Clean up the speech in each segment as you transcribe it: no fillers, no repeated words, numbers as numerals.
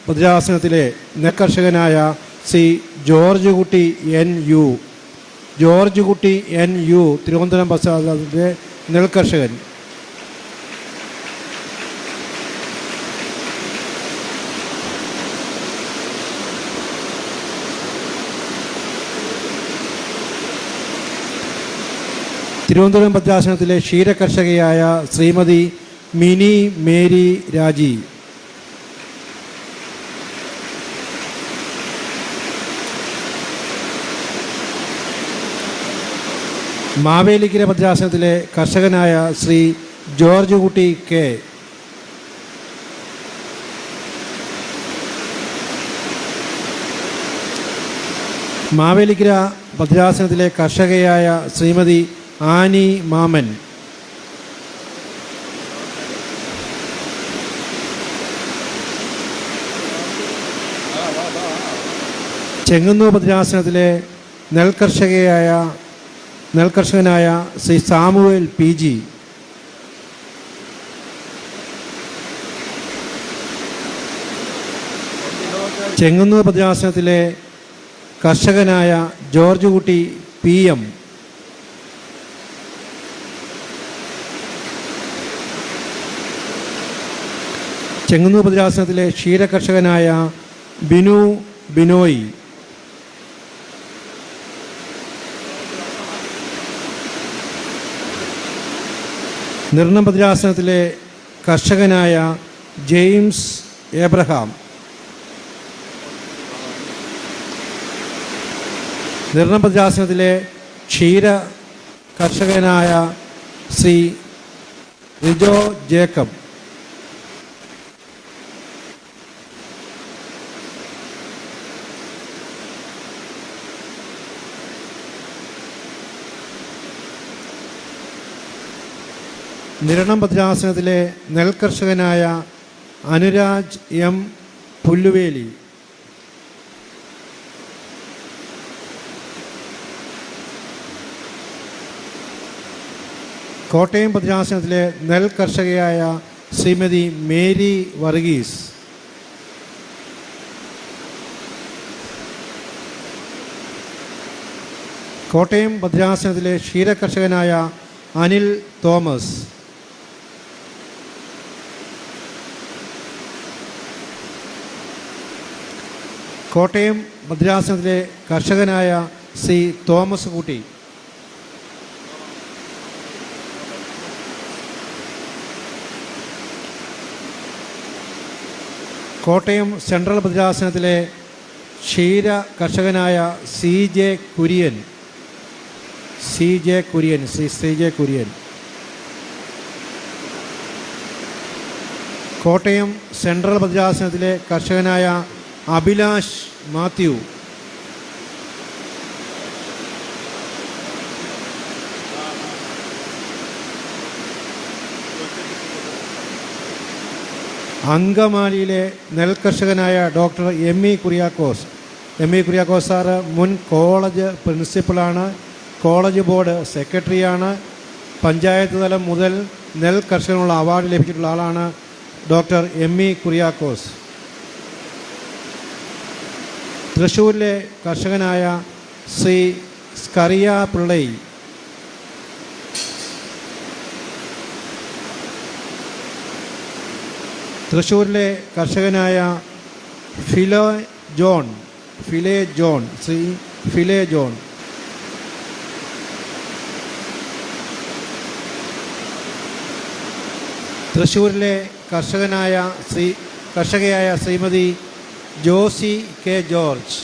ഭദ്രാസനത്തിലെ നെൽകർഷകനായ Shri George Kutty N U Thiruvananthapuram ഭദ്രാസനത്തിലെ നെൽകർഷകൻ. തിരുവനന്തപുരം ഭദ്രാസനത്തിലെ ക്ഷീരകർഷകയായ ശ്രീമതി മിനി മേരി രാജി. മാവേലിക്കര ഭദ്രാസനത്തിലെ കർഷകനായ ശ്രീ ജോർജ് കുട്ടി കെ. മാവേലിക്കര ഭദ്രാസനത്തിലെ കർഷകയായ ശ്രീമതി ആനി മാമൻ. ചെങ്ങന്നൂർ ഭദ്രാസനത്തിലെ നെൽകർഷകനായ ശ്രീ സാമുവേൽ പി ജി. ചെങ്ങന്നൂർ ഭദ്രാസനത്തിലെ കർഷകനായ ജോർജ് കുട്ടി പി എം. ചെങ്ങന്നൂർ ഭദ്രാസനത്തിലെ ക്ഷീരകർഷകനായ ബിനോയ്. നിർണം ഭദ്രാസനത്തിലെ കർഷകനായ ജെയിംസ് ഏബ്രഹാം. നിർണം ഭദ്രാസനത്തിലെ ക്ഷീര കർഷകനായ ശ്രീ റിജോ ജേക്കബ്. നിരണം ഭദ്രാസനത്തിലെ നെൽകർഷകനായ അനുരാജ് എം പുല്ലുവേലി. കോട്ടയം ഭദ്രാസനത്തിലെ നെൽകർഷകയായ ശ്രീമതി മേരി വർഗീസ്. കോട്ടയം ഭദ്രാസനത്തിലെ ക്ഷീരകർഷകനായ അനിൽ തോമസ്. കോട്ടയം ഭദ്രാസനത്തിലെ കർഷകനായ ശ്രീ തോമസ് കുട്ടി. കോട്ടയം സെൻട്രൽ ഭദ്രാസനത്തിലെ ക്ഷീര കർഷകനായ C J Kurian. Kottayam central ഭദ്രാസനത്തിലെ കർഷകനായ അഭിലാഷ് മാത്യു. അങ്കമാലിയിലെ നെൽകർഷകനായ doctor M E Kuriakose sir മുൻ കോളേജ് പ്രിൻസിപ്പളാണ്, കോളേജ് ബോർഡ് സെക്രട്ടറിയാണ്. പഞ്ചായത്ത് തലം മുതൽ നെൽകർഷകനുള്ള അവാർഡ് ലഭിച്ചിട്ടുള്ള ആളാണ് ഡോക്ടർ എം ഇ കുര്യാക്കോസ്. തൃശ്ശൂരിലെ കർഷകനായ ശ്രീ സ്കറിയ പിള്ളൈ. തൃശ്ശൂരിലെ കർഷകനായ ഫിലെ ജോൺ. തൃശ്ശൂരിലെ കർഷകയായ ശ്രീമതി ജോസി കെ ജോർജ്.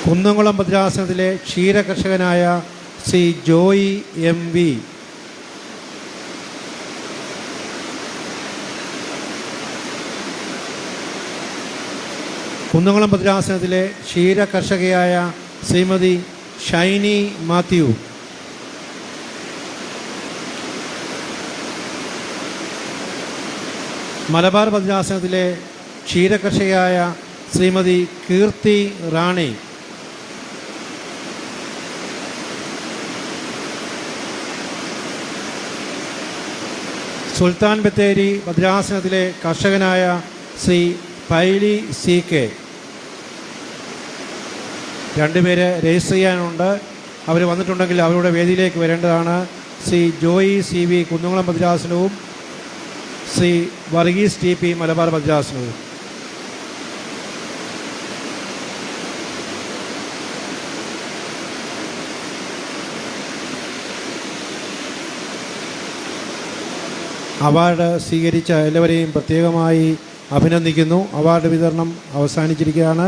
കുന്നംകുളം ഭദ്രാസനത്തിലെ ക്ഷീരകർഷകനായ ശ്രീ ജോയി എം വി. കുന്നംകുളം ഭദ്രാസനത്തിലെ ക്ഷീരകർഷകയായ ശ്രീമതി ഷൈനി മാത്യു. മലബാർ ഭദ്രാസനത്തിലെ ക്ഷീരകർഷകയായ ശ്രീമതി കീർത്തി റാണി, സുൽത്താൻ ബത്തേരി ഭദ്രാസനത്തിലെ കർഷകനായ ശ്രീ പൈലി സി കെ. രണ്ടുപേരെ രജിസ്റ്റർ ചെയ്യാനുണ്ട്. അവർ വന്നിട്ടുണ്ടെങ്കിൽ അവരുടെ വേദിയിലേക്ക് വരേണ്ടതാണ്. ശ്രീ ജോയി സി വി കുന്നുകുളം ഭദ്രാസനവും ശ്രീ വർഗീസ് ടി പി മലബാർ ഭദ്രാസനവും. അവാർഡ് സ്വീകരിച്ച എല്ലാവരെയും പ്രത്യേകമായി അഭിനന്ദിക്കുന്നു. അവാർഡ് വിതരണം അവസാനിച്ചിരിക്കുകയാണ്.